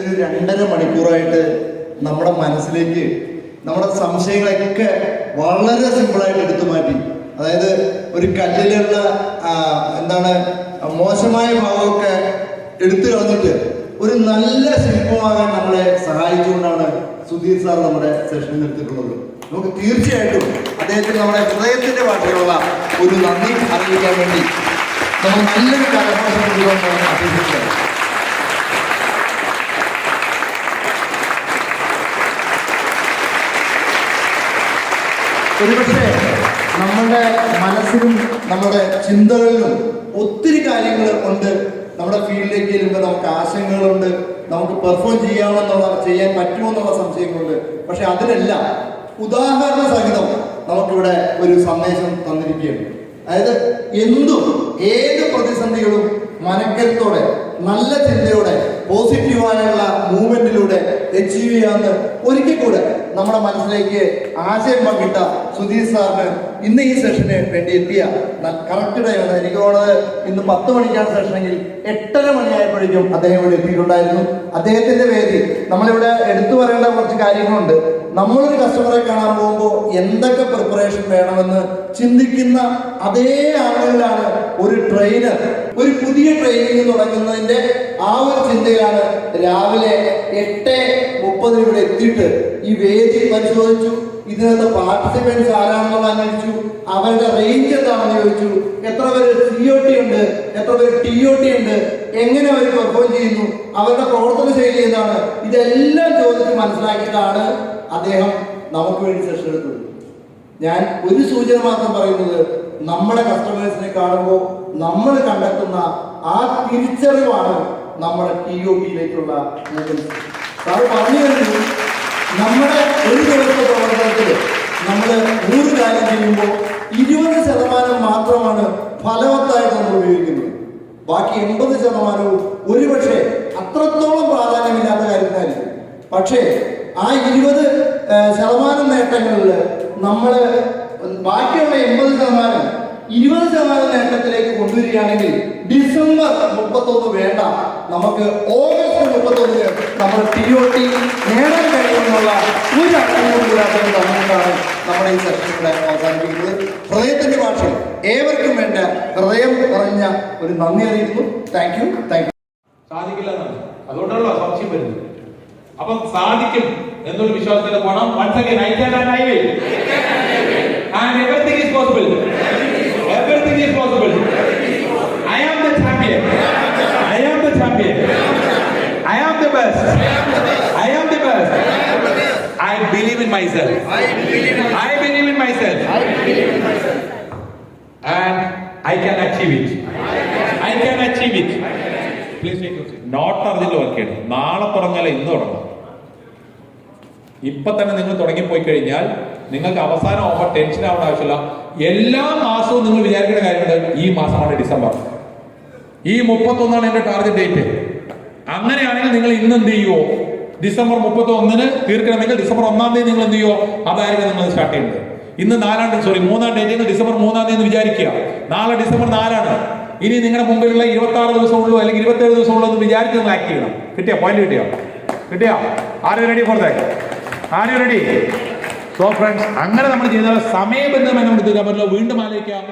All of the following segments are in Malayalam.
ഒരു 2.5 മണിക്കൂറായിട്ട് നമ്മുടെ മനസ്സിലേക്ക് നമ്മുടെ സംശയങ്ങളൊക്കെ വളരെ സിമ്പിളായിട്ട് എടുത്തു മാറ്റി. അതായത് ഒരു കല്ലിലുള്ള മോശമായ ഭാവമൊക്കെ എടുത്തു കളഞ്ഞിട്ട് ഒരു നല്ല ശില്പമാകാൻ നമ്മളെ സഹായിച്ചുകൊണ്ടാണ് സുധീർ സാർ നമ്മുടെ സെഷനിൽ എടുത്തിട്ടുള്ളത്. നമുക്ക് തീർച്ചയായിട്ടും അദ്ദേഹത്തിന് നമ്മുടെ ഹൃദയത്തിന്റെ ഭാഷയിലുള്ള ഒരു നന്ദി അറിയിക്കാൻ വേണ്ടി നമ്മൾ നല്ലൊരു കരഘോഷ കൊണ്ടുവന്നാണ് അഭ്യർത്ഥിച്ചത്. ഒരുപക്ഷെ നമ്മുടെ മനസ്സിലും നമ്മുടെ ചിന്തകളിലും ഒത്തിരി കാര്യങ്ങൾ ഉണ്ട്. നമ്മുടെ ഫീൽഡിലേക്ക് ചെല്ലുമ്പോൾ നമുക്ക് ആശങ്കകളുണ്ട്, നമുക്ക് പെർഫോം ചെയ്യാൻ പറ്റുമോ എന്നുള്ള സംശയങ്ങളുണ്ട്. പക്ഷെ അതിനെല്ലാം ഉദാഹരണ സഹിതം നമുക്കിവിടെ ഒരു സന്ദേശം തന്നിരിക്കുകയാണ്. അതായത് ഏത് പ്രതിസന്ധികളും മനക്കരുത്തോടെ നല്ല ചിന്തയോടെ പോസിറ്റീവായുള്ള മൂവ്മെന്റിലൂടെ അച്ചീവ് ചെയ്യാമെന്ന് ഒരിക്കൽ കൂടെ നമ്മുടെ മനസ്സിലേക്ക് ആശയം പങ്കിട്ട സുധീർ സാറിന് ഇന്ന് ഈ സെഷന് വേണ്ടി എത്തിയ കറക്റ്റ് ടൈമാണ്. എനിക്ക് തോന്നുന്നത് ഇന്ന് 10 മണിക്കാണ് സെഷനെങ്കിൽ 8:30 മണിയായപ്പോഴേക്കും അദ്ദേഹം ഇവിടെ എത്തിയിട്ടുണ്ടായിരുന്നു. അദ്ദേഹത്തിന്റെ വേദി നമ്മളിവിടെ എടുത്തു പറയേണ്ട കുറച്ച് കാര്യങ്ങളുണ്ട്. നമ്മളൊരു കസ്റ്റമറെ കാണാൻ പോകുമ്പോൾ എന്തൊക്കെ പ്രിപ്പറേഷൻ വേണമെന്ന് ചിന്തിക്കുന്ന അതേ ആളുകളിലാണ് ഒരു ട്രെയിനർ ഒരു പുതിയ ട്രെയിനിങ് തുടങ്ങുന്നതിന്റെ ആ ഒരു ചിന്തയിലാണ് രാവിലെ 8:30 ഇവിടെ എത്തിയിട്ട് ഈ വേദി പരിശോധിച്ചു. ഇതിനകത്ത് പാർട്ടിസിപ്പൻസ് ആരാണെന്നുള്ള അന്വേഷിച്ചു, അവരുടെ റേഞ്ച് എന്താണെന്ന് ചോദിച്ചു, എത്ര പേര് COT ഉണ്ട്, എത്ര പേര് TOT ഉണ്ട്, എങ്ങനെ അവർ പെർഫോം ചെയ്യുന്നു, അവരുടെ പ്രവർത്തന ശൈലി എന്താണ്, ഇതെല്ലാം ചോദിച്ച് മനസ്സിലാക്കിയിട്ടാണ് അദ്ദേഹം നമുക്ക് വേണ്ടി സെഷൻ എടുത്തത്. ഞാൻ ഒരു സൂചന മാത്രം പറയുന്നത്, നമ്മുടെ കസ്റ്റമേഴ്സിനെ കാണുമ്പോൾ നമ്മൾ കണ്ടെത്തുന്ന ആ തിരിച്ചറിവാണ് നമ്മുടെ TOT-യിലേക്കുള്ള മൂവ്മെന്റ്. സാർ പറഞ്ഞു കഴിഞ്ഞു, നമ്മുടെ ഒരു ദിവസത്തെ പ്രവർത്തനത്തിൽ നമ്മൾ 100 കാര്യം ചെയ്യുമ്പോൾ 20% മാത്രമാണ് ഫലവത്തായിട്ട് നമ്മൾ ഉപയോഗിക്കുന്നത്. ബാക്കി 80% ഒരുപക്ഷെ അത്രത്തോളം പ്രാധാന്യമില്ലാത്ത കാര്യത്തിനായിരിക്കും. പക്ഷേ ആ 20% നേട്ടങ്ങളിൽ നമ്മൾ ബാക്കിയുള്ള 80% 20% നേട്ടത്തിലേക്ക് കൊണ്ടുവരികയാണെങ്കിൽ ഡിസംബർ 31 വേണ്ട, നമുക്ക് ഓഗസ്റ്റ് 31 നമ്മൾ TOT നേടാൻ കഴിയുമെന്നുള്ള ഒരു അറിവുകൂടാതെ തന്നുകൊണ്ടാണ് നമ്മുടെ ഈ സെഷനിലൂടെ അവസാനിപ്പിക്കുന്നത്. ഹൃദയത്തിന്റെ ഭാഷയിൽ ഏവർക്കും വേണ്ട ഹൃദയം നിറഞ്ഞ ഒരു നന്ദി അറിയിക്കുന്നു. Thank you. സാധിക്കില്ല എന്നാണ്, അതുകൊണ്ടാണല്ലോ സംശയം വരുന്നത്. അപ്പം സാധിക്കും എന്നൊരു വിശ്വാസത്തിൽ പോകണം. Once again, I can and I will. And everything is possible. Everything is possible. I am the champion. I am the champion. I am the best. I am the best. I believe in myself. I believe in myself. And I can achieve it. I can achieve it. Please take your seat. Note അറിഞ്ഞിട്ട് വർക്ക് ചെയ്യണം. നാളെ തുടങ്ങിയാൽ ഇന്ന് തുടങ്ങും. ഇപ്പൊ തന്നെ നിങ്ങൾ തുടങ്ങിപ്പോയി കഴിഞ്ഞാൽ നിങ്ങൾക്ക് അവസാനം ആവുമ്പോൾ ടെൻഷൻ ആവേണ്ട ആവശ്യമില്ല. എല്ലാ മാസവും നിങ്ങൾ വിചാരിക്കേണ്ട കാര്യമുണ്ട്, ഈ മാസമാണ് ഡിസംബർ, ഈ 31 എന്റെ ടാർഗറ്റ് ഡേറ്റ്. അങ്ങനെയാണെങ്കിൽ നിങ്ങൾ ഇന്ന് എന്ത് ചെയ്യുമോ, ഡിസംബർ 31 തീർക്കണമെങ്കിൽ ഡിസംബർ 1 നിങ്ങൾ എന്ത് ചെയ്യുമോ, അതായിരിക്കും നിങ്ങൾ സ്റ്റാർട്ട് ചെയ്യുന്നത്. ഇന്ന് 3-ാം ഡേറ്റ് ഡിസംബർ 3 എന്ന് വിചാരിക്കുക. നാളെ ഡിസംബർ 4. ഇനി നിങ്ങളുടെ മുമ്പിലുള്ള 26 ദിവസമുള്ളൂ അല്ലെങ്കിൽ 27 ദിവസമുള്ളൂ എന്ന് വിചാരിച്ച് നിങ്ങൾ ആക്ട് ചെയ്യണം. പോയിന്റ് കിട്ടിയോ? Are you ready for that? Are you ready? So friends, അങ്ങനെ നമ്മൾ ചെയ്താൽ സമയബന്ധമായി നമുക്ക് തീരാൻ പറ്റില്ല. വീണ്ടും ആലോചിക്കാം.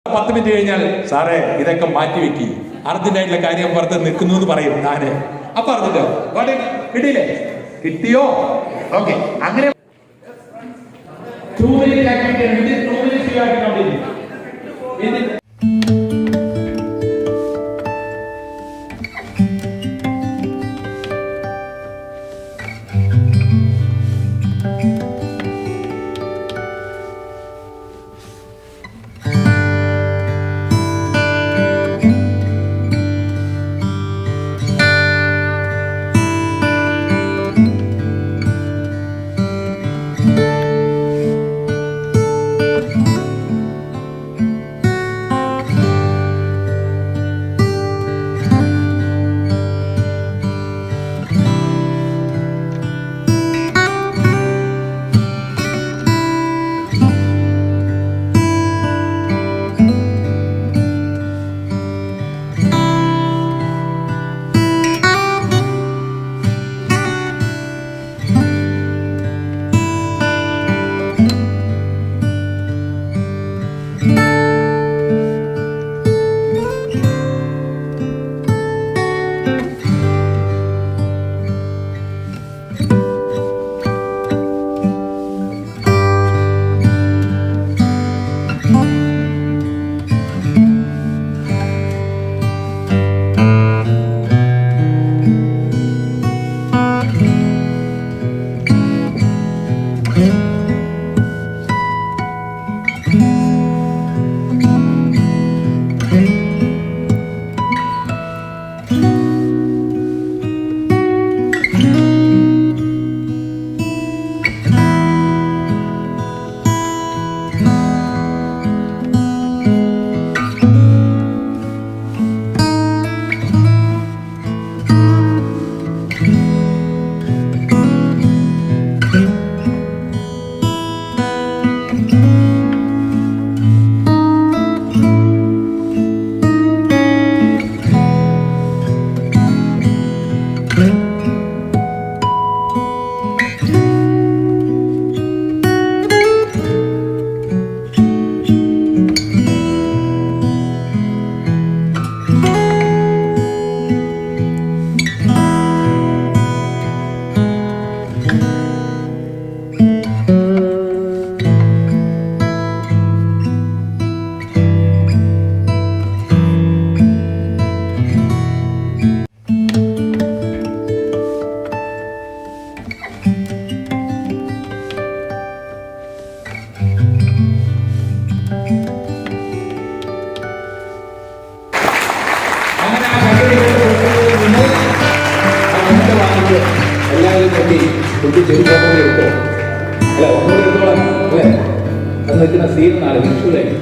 10 മിനിറ്റ് കഴിഞ്ഞാൽ സാറേ ഇതൊക്കെ മാറ്റി വെക്കി, അർജന്റായിട്ടുള്ള കാര്യം പുറത്ത് നിൽക്കുന്നു എന്ന് പറയും. ഞാന് അപ്പൊ അറിഞ്ഞിട്ടോ കിട്ടിയില്ലേ? കിട്ടിയോ? ഓക്കെ. അങ്ങനെ 2 minute activity. 2 minutes you have to complete. രണ്ട് വാങ്ങിച്ച് എല്ലാവരും നോക്കി കുട്ടി ചെറുപ്പം എടുത്തോ, അല്ല ഒന്നുകൂടി എടുത്തോളാം അല്ലേ എന്ന് വെക്കുന്ന സീൻ നാല് വിഷുവിലേക്ക്